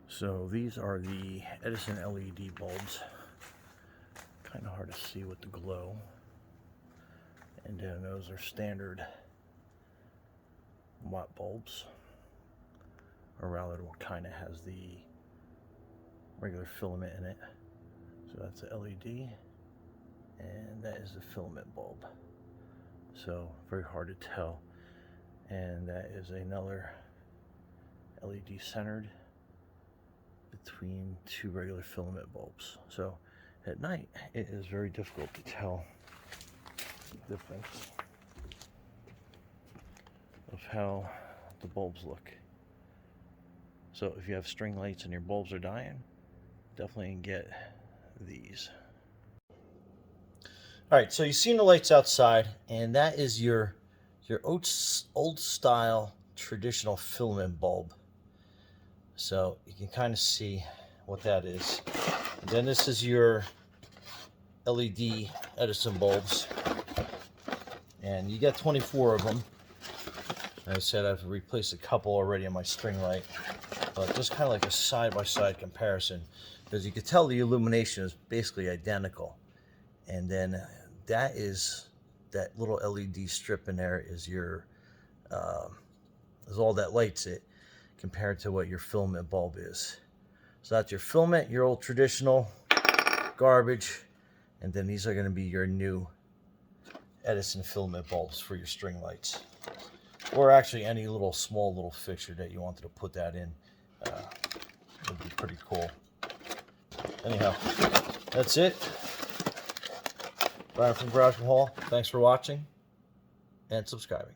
So these are the Edison LED bulbs. Kind of hard to see with the glow. And then those are standard watt bulbs. Or rather, what kind of has the regular filament in it. So that's the LED. And that is the filament bulb. So very hard to tell. And that is another LED centered between two regular filament bulbs. So at night it is very difficult to tell the difference of how the bulbs look. So if you have string lights and your bulbs are dying, definitely get these. Alright, so you've seen the lights outside, and that is your old style traditional filament bulb. So you can kind of see what that is. And then this is your LED Edison bulbs, and you got 24 of them. Like I said, I've replaced a couple already on my string light, but just kind of like a side-by-side comparison, because you can tell the illumination is basically identical. And then that little LED strip in there is your is all that lights it, compared to what your filament bulb is. So that's your filament, your old traditional garbage, and then these are going to be your new Edison filament bulbs for your string lights, or actually any small little fixture that you wanted to put that in. Would be pretty cool. Anyhow, that's it. Brian from Garage Hall. Thanks for watching and subscribing.